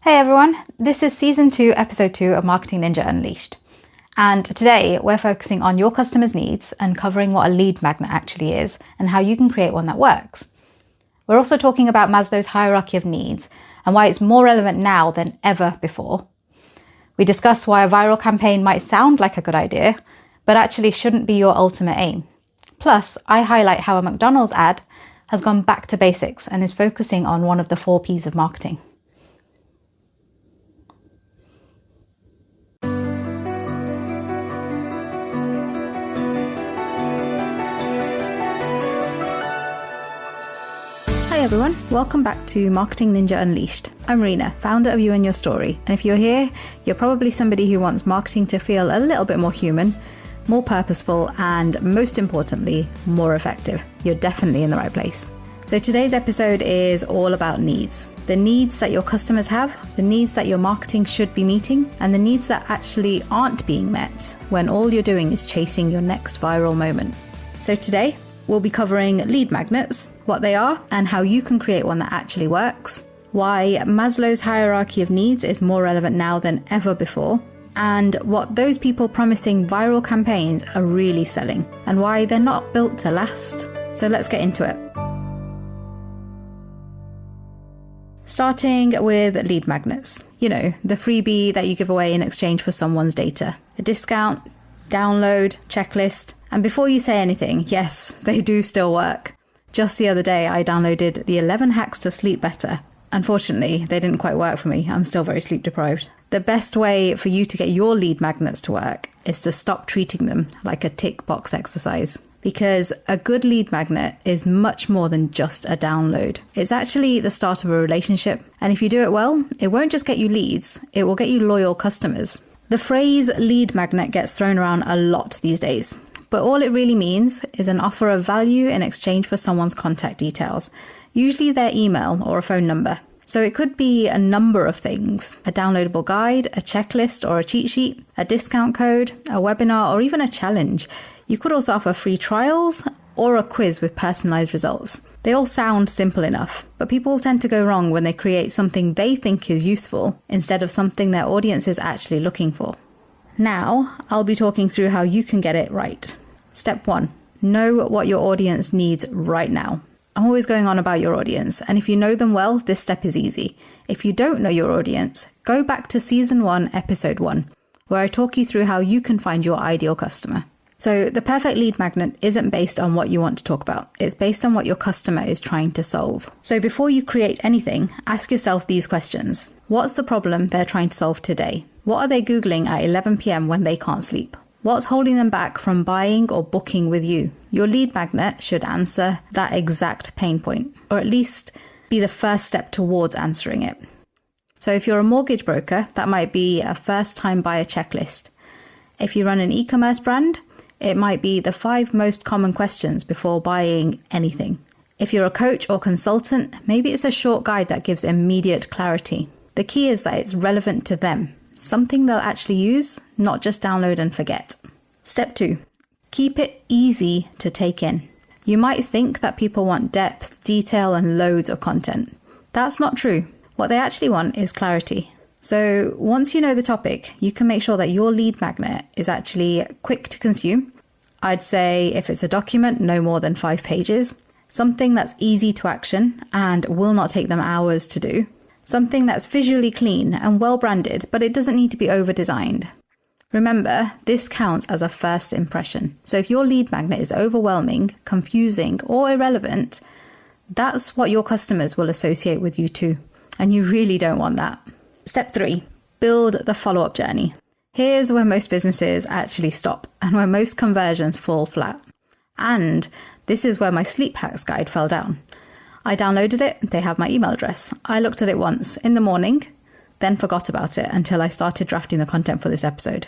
Hey everyone, this is Season 2, Episode 2 of Marketing Ninja Unleashed. And today we're focusing on your customers' needs and covering what a lead magnet actually is and how you can create one that works. We're also talking about Maslow's hierarchy of needs and why it's more relevant now than ever before. We discuss why a viral campaign might sound like a good idea, but actually shouldn't be your ultimate aim. Plus, I highlight how a McDonald's ad has gone back to basics and is focusing on one of the 4 Ps of marketing. Hi everyone, welcome back to Marketing Ninja Unleashed. I'm Rena, founder of You and Your Story, and if you're here, you're probably somebody who wants marketing to feel a little bit more human, more purposeful, and most importantly, more effective. You're definitely in the right place. So today's episode is all about needs. The needs that your customers have, the needs that your marketing should be meeting, and the needs that actually aren't being met when all you're doing is chasing your next viral moment. So today, we'll be covering lead magnets, what they are, and how you can create one that actually works, why Maslow's hierarchy of needs is more relevant now than ever before, and what those people promising viral campaigns are really selling, and why they're not built to last. So let's get into it. Starting with lead magnets. You know, the freebie that you give away in exchange for someone's data. A discount, download, checklist. And before you say anything, yes, they do still work. Just the other day, I downloaded the 11 hacks to sleep better. Unfortunately, they didn't quite work for me. I'm still very sleep deprived. The best way for you to get your lead magnets to work is to stop treating them like a tick box exercise. Because a good lead magnet is much more than just a download. It's actually the start of a relationship. And if you do it well, it won't just get you leads, it will get you loyal customers. The phrase lead magnet gets thrown around a lot these days. But all it really means is an offer of value in exchange for someone's contact details, usually their email or a phone number. So it could be a number of things: a downloadable guide, a checklist or a cheat sheet, a discount code, a webinar, or even a challenge. You could also offer free trials or a quiz with personalized results. They all sound simple enough, but people tend to go wrong when they create something they think is useful instead of something their audience is actually looking for. Now, I'll be talking through how you can get it right. Step 1. Know what your audience needs right now. I'm always going on about your audience, and if you know them well, this step is easy. If you don't know your audience, go back to Season 1, Episode 1, where I talk you through how you can find your ideal customer. So the perfect lead magnet isn't based on what you want to talk about. It's based on what your customer is trying to solve. So before you create anything, ask yourself these questions. What's the problem they're trying to solve today? What are they Googling at 11 p.m. when they can't sleep? What's holding them back from buying or booking with you? Your lead magnet should answer that exact pain point, or at least be the first step towards answering it. So if you're a mortgage broker, that might be a first-time buyer checklist. If you run an e-commerce brand, it might be the 5 most common questions before buying anything. If you're a coach or consultant, maybe it's a short guide that gives immediate clarity. The key is that it's relevant to them. Something they'll actually use, not just download and forget. Step 2. Keep it easy to take in. You might think that people want depth, detail, and loads of content. That's not true. What they actually want is clarity. So once you know the topic, you can make sure that your lead magnet is actually quick to consume. I'd say if it's a document, no more than 5 pages. Something that's easy to action and will not take them hours to do. Something that's visually clean and well branded, but it doesn't need to be over-designed. Remember, this counts as a first impression. So if your lead magnet is overwhelming, confusing, or irrelevant, that's what your customers will associate with you too. And you really don't want that. Step 3, build the follow-up journey. Here's where most businesses actually stop and where most conversions fall flat. And this is where my sleep hacks guide fell down. I downloaded it, they have my email address. I looked at it once in the morning, then forgot about it until I started drafting the content for this episode.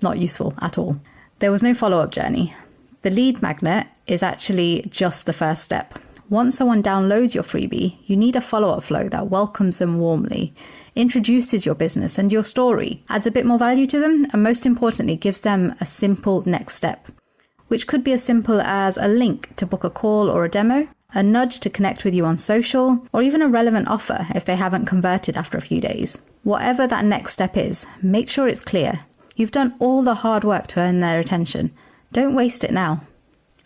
Not useful at all. There was no follow-up journey. The lead magnet is actually just the first step. Once someone downloads your freebie, you need a follow-up flow that welcomes them warmly, introduces your business and your story, adds a bit more value to them, and most importantly, gives them a simple next step, which could be as simple as a link to book a call or a demo, a nudge to connect with you on social, or even a relevant offer if they haven't converted after a few days. Whatever that next step is, make sure it's clear. You've done all the hard work to earn their attention. Don't waste it now.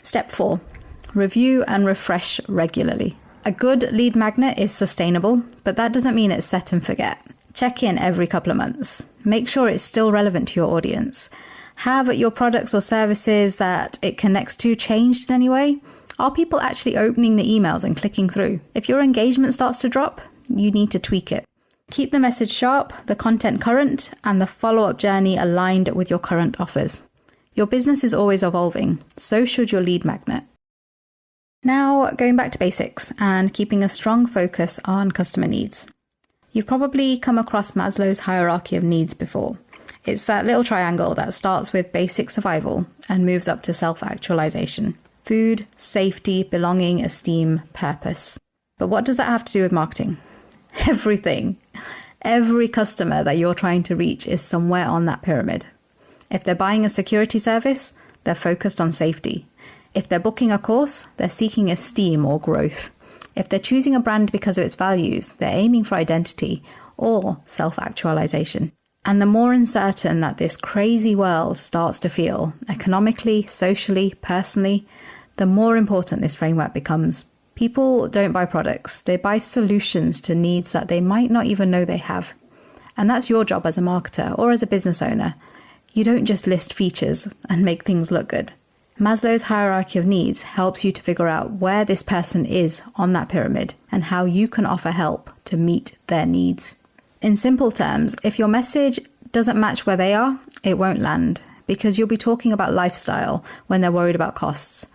Step 4. Review and refresh regularly. A good lead magnet is sustainable, but that doesn't mean it's set and forget. Check in every couple of months. Make sure it's still relevant to your audience. Have your products or services that it connects to changed in any way? Are people actually opening the emails and clicking through? If your engagement starts to drop, you need to tweak it. Keep the message sharp, the content current, and the follow-up journey aligned with your current offers. Your business is always evolving, so should your lead magnet. Now, going back to basics and keeping a strong focus on customer needs. You've probably come across Maslow's hierarchy of needs before. It's that little triangle that starts with basic survival and moves up to self-actualization. Food, safety, belonging, esteem, purpose. But what does that have to do with marketing? Everything. Every customer that you're trying to reach is somewhere on that pyramid. If they're buying a security service, they're focused on safety. If they're booking a course, they're seeking esteem or growth. If they're choosing a brand because of its values, they're aiming for identity or self-actualization. And the more uncertain that this crazy world starts to feel, economically, socially, personally, the more important this framework becomes. People don't buy products, they buy solutions to needs that they might not even know they have. And that's your job as a marketer or as a business owner. You don't just list features and make things look good. Maslow's hierarchy of needs helps you to figure out where this person is on that pyramid and how you can offer help to meet their needs. In simple terms, if your message doesn't match where they are, it won't land because you'll be talking about lifestyle when they're worried about costs,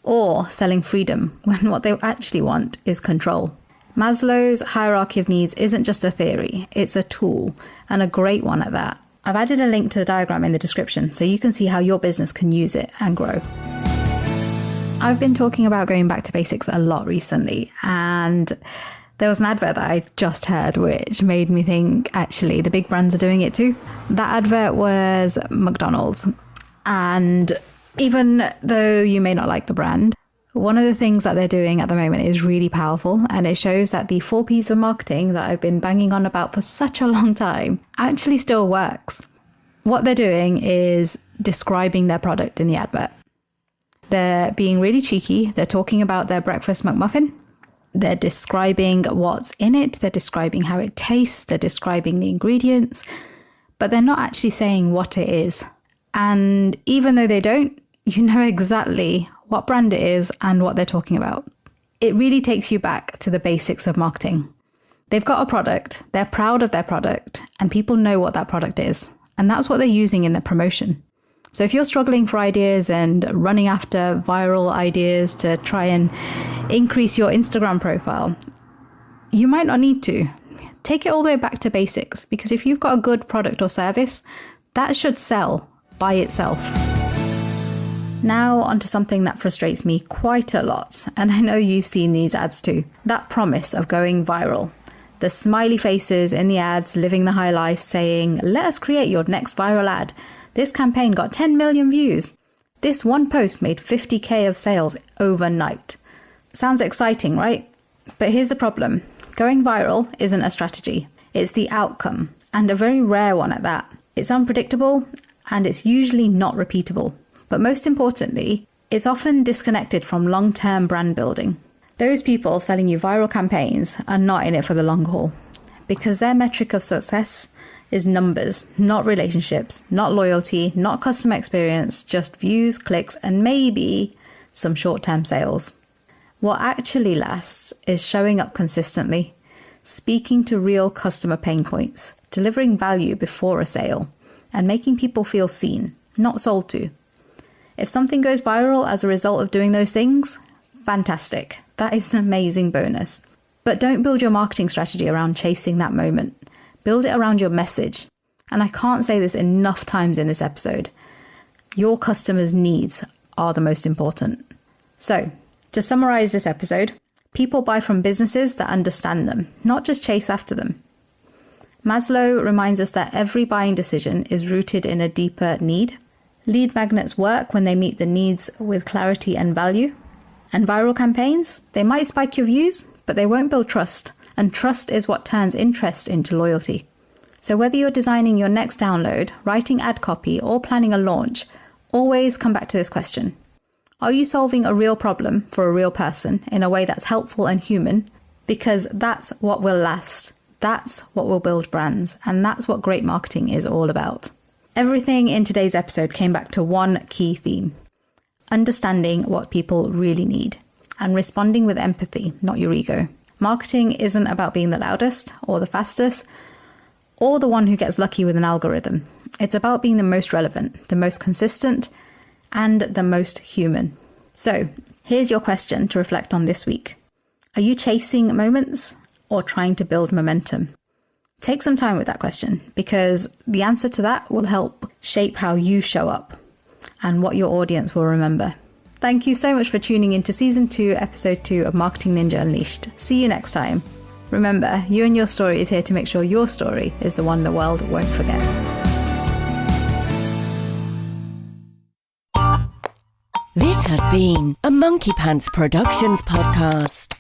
or selling freedom when what they actually want is control. Maslow's hierarchy of needs isn't just a theory, it's a tool, and a great one at that. I've added a link to the diagram in the description so you can see how your business can use it and grow. I've been talking about going back to basics a lot recently, and there was an advert that I just heard which made me think actually the big brands are doing it too. That advert was McDonald's, and even though you may not like the brand, one of the things that they're doing at the moment is really powerful, and it shows that the 4 Ps of marketing that I've been banging on about for such a long time actually still works. What they're doing is describing their product in the advert. They're being really cheeky. They're talking about their breakfast McMuffin. They're describing what's in it. They're describing how it tastes. They're describing the ingredients, but they're not actually saying what it is. And even though they don't, you know exactly what brand it is and what they're talking about. It really takes you back to the basics of marketing. They've got a product, they're proud of their product, and people know what that product is. And that's what they're using in their promotion. So if you're struggling for ideas and running after viral ideas to try and increase your Instagram profile, you might not need to. Take it all the way back to basics, because if you've got a good product or service, that should sell by itself. Now onto something that frustrates me quite a lot, and I know you've seen these ads too. That promise of going viral. The smiley faces in the ads living the high life saying, "Let us create your next viral ad. This campaign got 10 million views. This one post made 50k of sales overnight." Sounds exciting, right? But here's the problem. Going viral isn't a strategy. It's the outcome, and a very rare one at that. It's unpredictable, and it's usually not repeatable. But most importantly, it's often disconnected from long-term brand building. Those people selling you viral campaigns are not in it for the long haul, because their metric of success is numbers, not relationships, not loyalty, not customer experience, just views, clicks, and maybe some short-term sales. What actually lasts is showing up consistently, speaking to real customer pain points, delivering value before a sale, and making people feel seen, not sold to. If something goes viral as a result of doing those things, fantastic. That is an amazing bonus. But don't build your marketing strategy around chasing that moment. Build it around your message. And I can't say this enough times in this episode. Your customers' needs are the most important. So, to summarize this episode, people buy from businesses that understand them, not just chase after them. Maslow reminds us that every buying decision is rooted in a deeper need. Lead magnets work when they meet the needs with clarity and value. And viral campaigns, they might spike your views, but they won't build trust. And trust is what turns interest into loyalty. So whether you're designing your next download, writing ad copy, or planning a launch, always come back to this question. Are you solving a real problem for a real person in a way that's helpful and human? Because that's what will last. That's what will build brands. And that's what great marketing is all about. Everything in today's episode came back to one key theme: understanding what people really need and responding with empathy, not your ego. Marketing isn't about being the loudest or the fastest or the one who gets lucky with an algorithm. It's about being the most relevant, the most consistent, and the most human. So here's your question to reflect on this week. Are you chasing moments or trying to build momentum? Take some time with that question, because the answer to that will help shape how you show up and what your audience will remember. Thank you so much for tuning into Season 2, Episode 2 of Marketing Ninja Unleashed. See you next time. Remember, you and your story is here to make sure your story is the one the world won't forget. This has been a Monkey Pants Productions podcast.